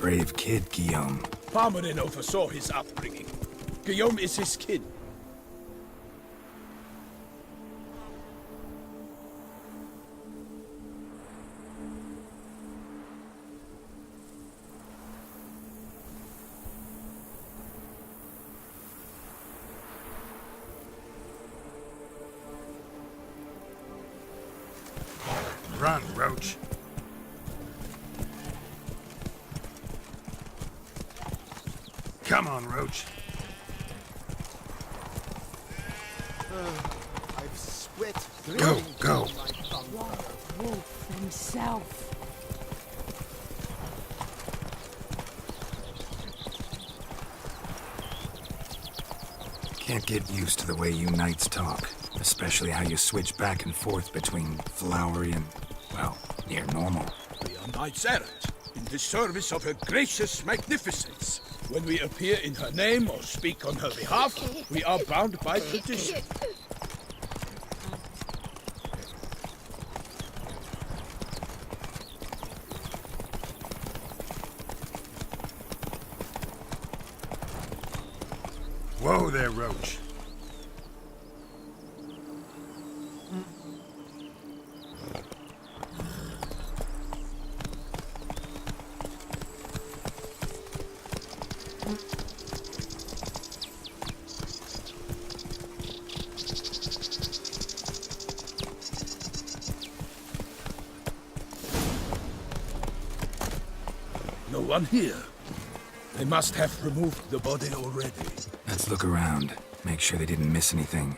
brave kid, Guillaume. Parmarin oversaw his upbringing. Guillaume is his kid. Run, Roach. Come on, Roach. I've sweat. Go, go. Wolf himself. Can't get used to the way you knights talk. Especially how you switch back and forth between flowery and, well, near normal. We are knights errant, in the service of her gracious magnificence. When we appear in her name or speak on her behalf, we are bound by tradition. Whoa there, Roach. No one here. They must have removed the body already. Let's look around. Make sure they didn't miss anything.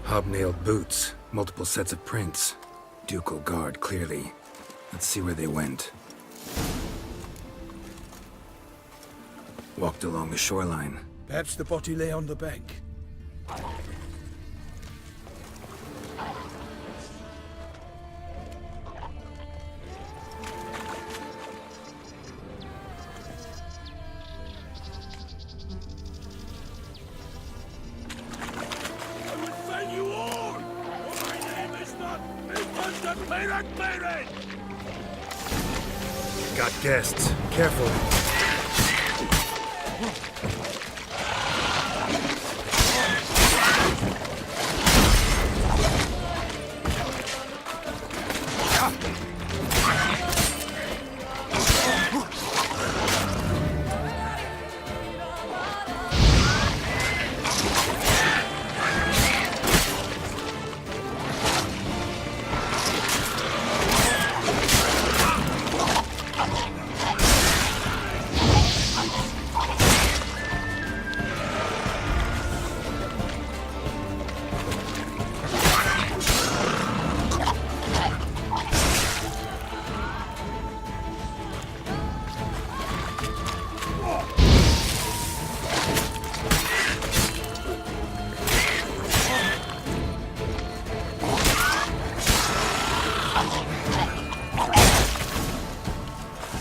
Hobnailed boots, multiple sets of prints. Ducal guard, clearly. Let's see where they went. Walked along the shoreline. Perhaps the body lay on the bank. Got guests. Careful.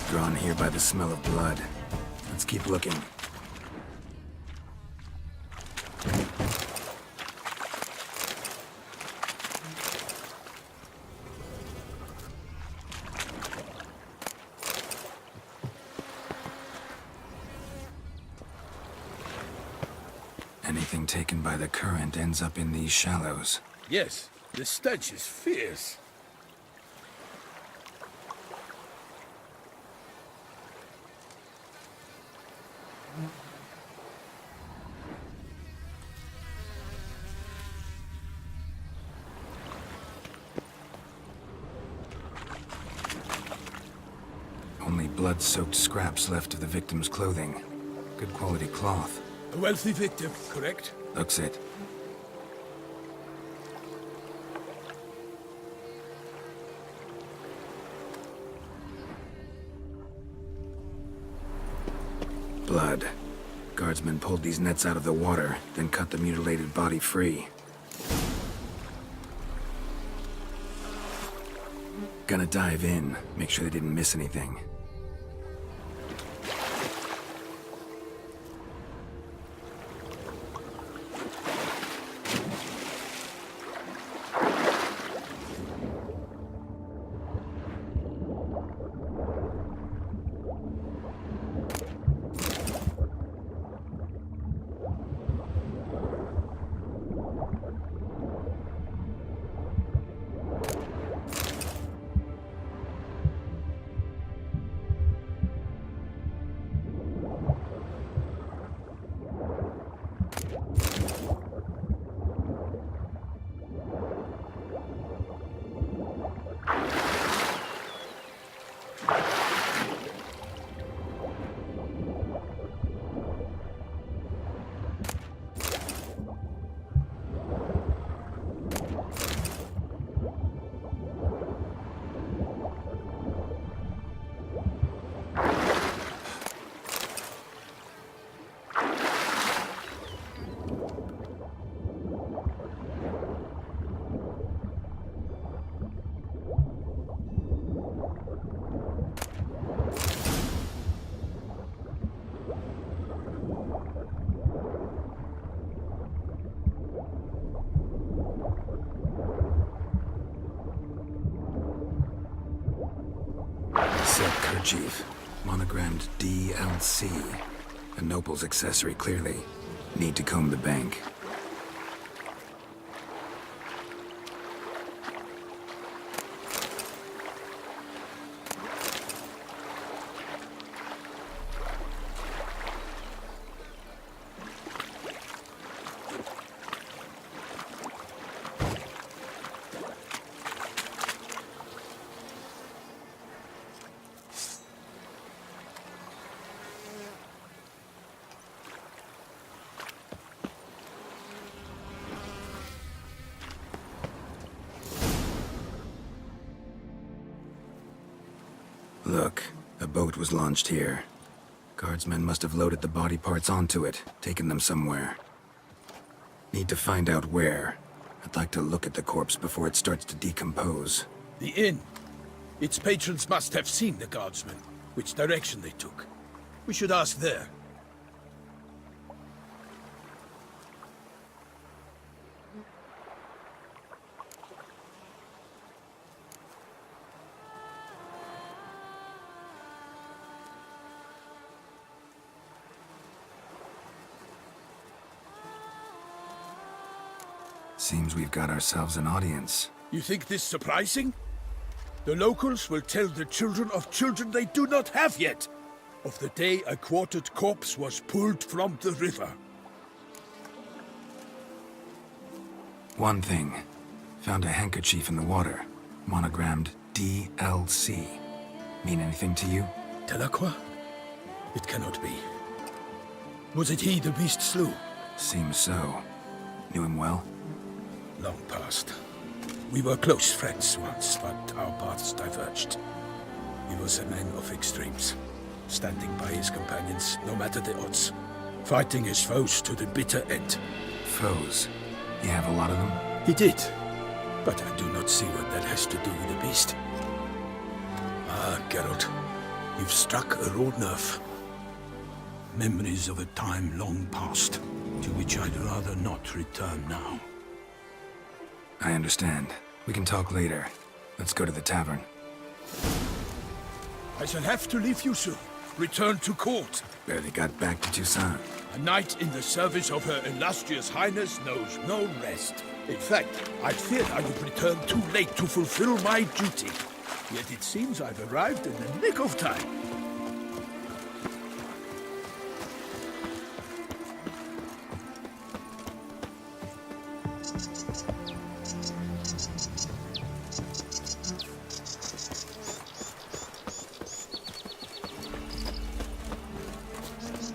Drawn here by the smell of blood. Let's keep looking. Anything taken by the current ends up in these shallows. Yes, the stench is fierce. blood-soaked scraps left of the victim's clothing. Good quality cloth. A wealthy victim, correct? Looks it. Blood. Guardsmen pulled these nets out of the water, then cut the mutilated body free. Gonna dive in, make sure they didn't miss anything. Silk kerchief, monogrammed DLC. A noble's accessory, clearly. Need to comb the bank. Look, a boat was launched here. Guardsmen must have loaded the body parts onto it, taken them somewhere. Need to find out where. I'd like to look at the corpse before it starts to decompose. The inn. Its patrons must have seen the guardsmen, which direction they took. We should ask there. Seems we've got ourselves an audience. You think this surprising? The locals will tell the children of children they do not have yet, of the day a quartered corpse was pulled from the river. One thing. Found a handkerchief in the water. Monogrammed DLC. Mean anything to you? Delacroix? It cannot be. Was it he the beast slew? Seems so. Knew him well? Long past. We were close friends once, but our paths diverged. He was a man of extremes, standing by his companions, no matter the odds, fighting his foes to the bitter end. Foes? You have a lot of them? He did, but I do not see what that has to do with the beast. Ah, Geralt, you've struck a raw nerve. Memories of a time long past, to which I'd rather not return now. I understand. We can talk later. Let's go to the tavern. I shall have to leave you soon. Return to court. Barely got back to Toussaint. A knight in the service of Her Illustrious Highness knows no rest. In fact, I feared I would return too late to fulfill my duty. Yet it seems I've arrived in the nick of time.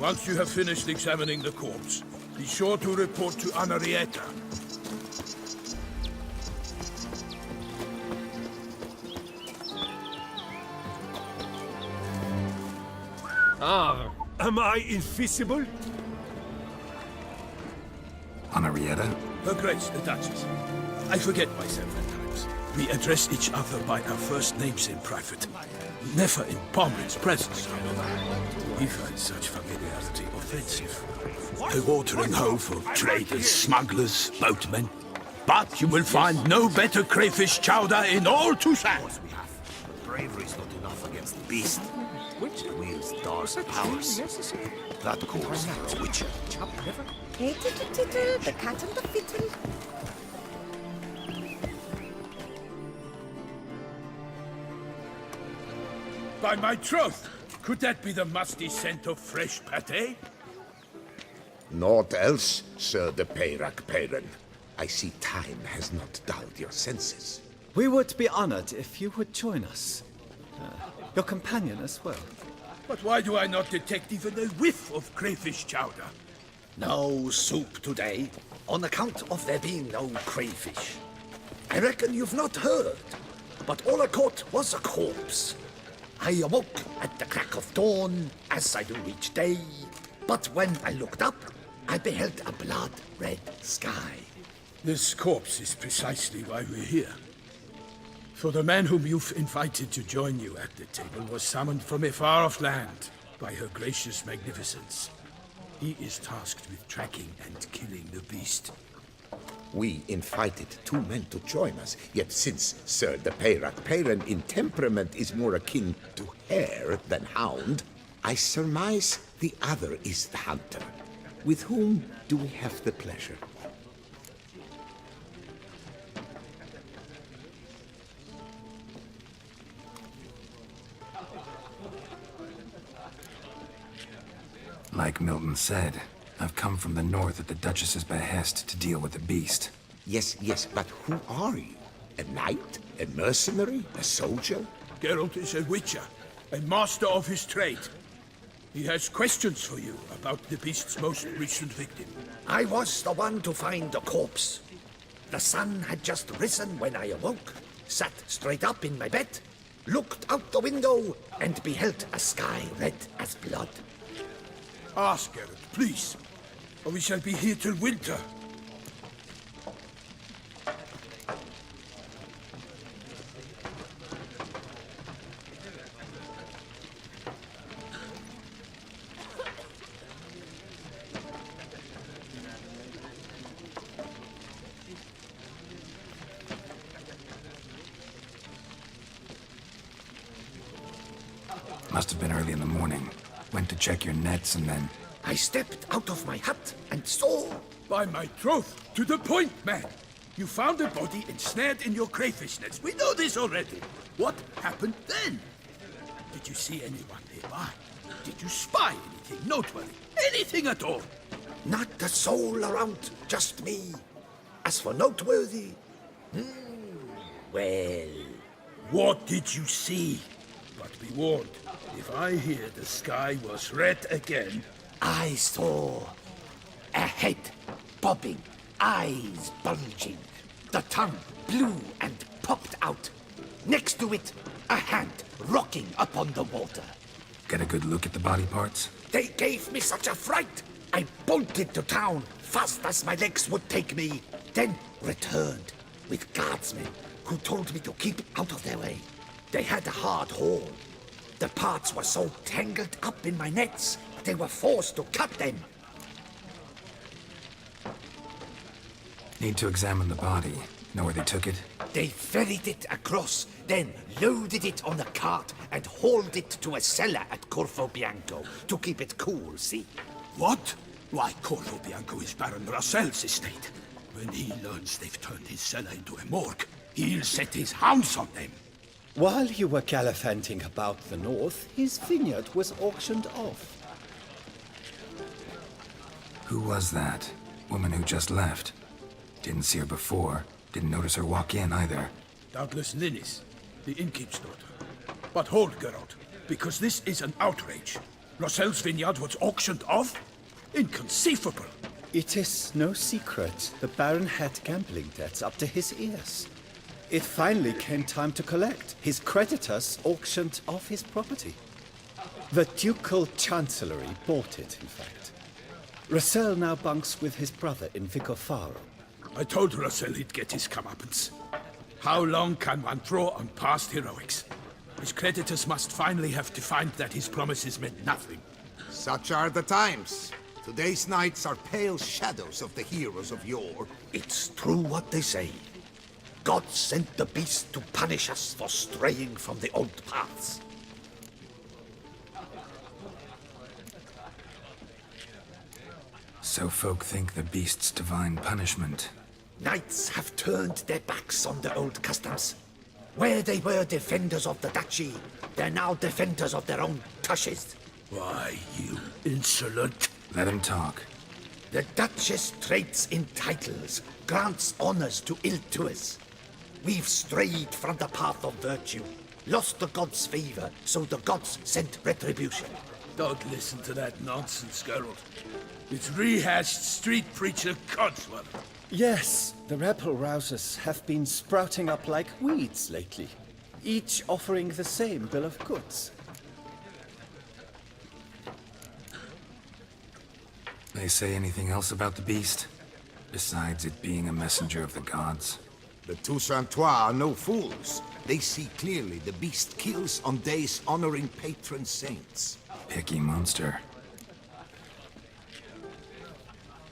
Once you have finished examining the corpse, be sure to report to Henrietta. Am I invisible? Henrietta? Her Grace, the Duchess. I forget myself at times. We address each other by our first names in private. Never in Pomeran's presence, however. We find such familiarity offensive. A watering hole for traders, smugglers, boatmen. But you will find no better crayfish chowder in all Toussaint. Bravery's not enough against the beast. Witcher wields dark powers. That corpse is Witcher. Hey, tiddle, tiddle, the cat and the fiddle. By my troth, could that be the musty scent of fresh pâté? Naught else, Sir de Peyrac Peyran. I see time has not dulled your senses. We would be honored if you would join us. Your companion as well. But why do I not detect even a whiff of crayfish chowder? No soup today, on account of there being no crayfish. I reckon you've not heard, but all I caught was a corpse. I awoke at the crack of dawn, as I do each day, but when I looked up, I beheld a blood-red sky. This corpse is precisely why we're here. For the man whom you've invited to join you at the table was summoned from a far-off land by her gracious magnificence. He is tasked with tracking and killing the beast. We invited two men to join us, yet since Sir de Peyrac Peyran in temperament is more akin to hare than hound, I surmise the other is the hunter. With whom do we have the pleasure? Like Milton said, I've come from the north at the Duchess's behest to deal with the beast. Yes, but who are you? A knight? A mercenary? A soldier? Geralt is a witcher, a master of his trade. He has questions for you about the beast's most recent victim. I was the one to find the corpse. The sun had just risen when I awoke, sat straight up in my bed, looked out the window, and beheld a sky red as blood. Ask Geralt, please, or we shall be here till winter. Must have been early in the morning. Went to check your nets and then... I stepped out of my hut and saw... By my troth, to the point, man. You found a body ensnared in your crayfish nets. We know this already. What happened then? Did you see anyone nearby? Did you spy anything noteworthy? Anything at all? Not a soul around, just me. As for noteworthy... well... What did you see? But be warned, if I hear the sky was red again... I saw a head bobbing, eyes bulging. The tongue blew and popped out. Next to it, a hand rocking upon the water. Get a good look at the body parts? They gave me such a fright. I bolted to town fast as my legs would take me, then returned with guardsmen who told me to keep out of their way. They had a hard haul. The parts were so tangled up in my nets, they were forced to cut them. Need to examine the body. Know where they took it? They ferried it across, then loaded it on a cart and hauled it to a cellar at Corvo Bianco to keep it cool, see? What? Why, Corvo Bianco is Baron Russell's estate. When he learns they've turned his cellar into a morgue, he'll set his hounds on them. While you were gallivanting about the north, his vineyard was auctioned off. Who was that? Woman who just left. Didn't see her before. Didn't notice her walk in either. Doubtless Linnis, the innkeep's daughter. But hold, Geralt, because this is an outrage. Rossel's vineyard was auctioned off? Inconceivable. It is no secret the Baron had gambling debts up to his ears. It finally came time to collect. His creditors auctioned off his property. The Ducal Chancellery bought it, in fact. Rossel now bunks with his brother in Vicofaro. I told Rossel he'd get his comeuppance. How long can one throw on past heroics? His creditors must finally have to find that his promises meant nothing. Such are the times. Today's knights are pale shadows of the heroes of yore. It's true what they say. God sent the beast to punish us for straying from the old paths. So folk think the beast's divine punishment. Knights have turned their backs on the old customs. Where they were defenders of the duchy, they're now defenders of their own tushes. Why, you insolent... Let him talk. The Duchess trades in titles, grants honors to ill-doers. We've strayed from the path of virtue, lost the gods' favor, so the gods sent retribution. Don't listen to that nonsense, Geralt. It's rehashed street preacher codswallop. Yes, the rebel rousers have been sprouting up like weeds lately, each offering the same bill of goods. They say anything else about the beast? Besides it being a messenger of the gods? The Toussaintois are no fools. They see clearly the beast kills on days honoring patron saints. Picky monster.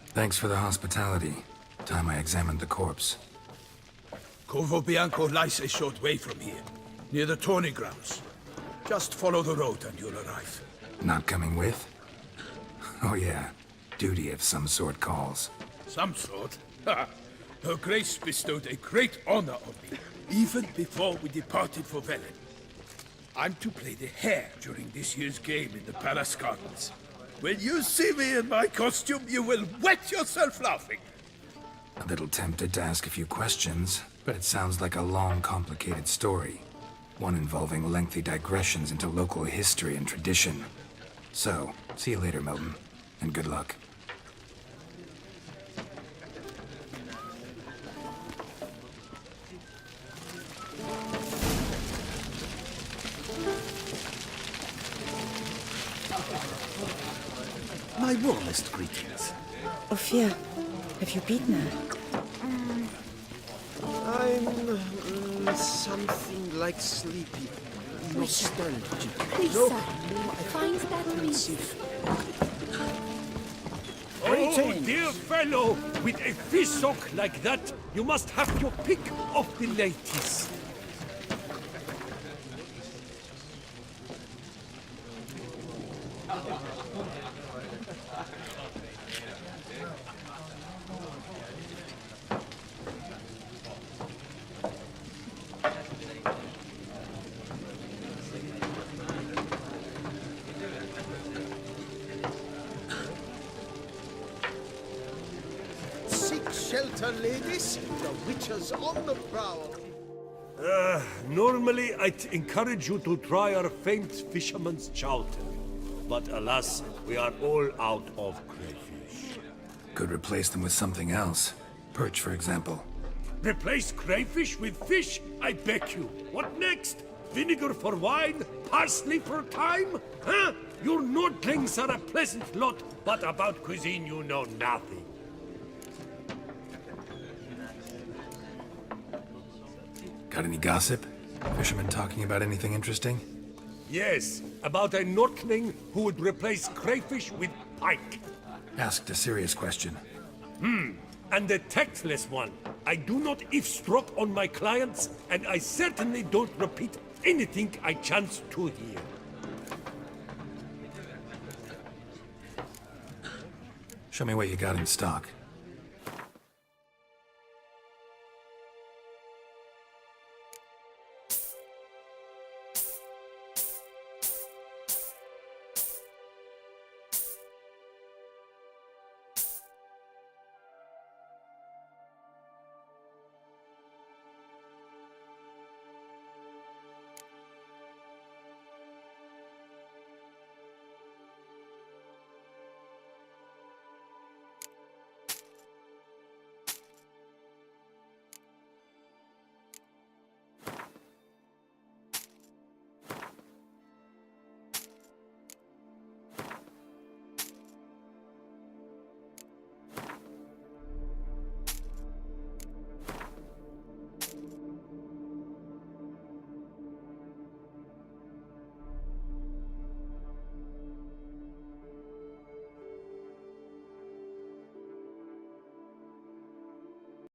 Thanks for the hospitality. Time I examined the corpse. Corvo Bianco lies a short way from here, near the tourney grounds. Just follow the road and you'll arrive. Not coming with? Oh yeah, duty of some sort calls. Some sort? Ha! Her Grace bestowed a great honor on me, even before we departed for Velen. I'm to play the hare during this year's game in the Palace Gardens. When you see me in my costume, you will wet yourself laughing. A little tempted to ask a few questions, but it sounds like a long, complicated story. One involving lengthy digressions into local history and tradition. So, see you later, Milton, and good luck. My warmest greetings. Ophir, have you beaten her? I'm something like sleepy. Nostalgic. Lisa, find that beast. Oh, dear fellow! With a fishhook like that, you must have your pick of the ladies. Seek shelter, ladies. The witches on the prowl. Normally, I'd encourage you to try our famed fisherman's chowder. But alas, we are all out of crayfish. Could replace them with something else. Perch, for example. Replace crayfish with fish? I beg you. What next? Vinegar for wine? Parsley for thyme? Huh? Your Nordlings are a pleasant lot, but about cuisine you know nothing. Got any gossip? Fishermen talking about anything interesting? Yes, about a Nordling who would replace crayfish with pike. Asked a serious question. And a tactless one. I do not eavesdrop on my clients, and I certainly don't repeat anything I chance to hear. Show me what you got in stock.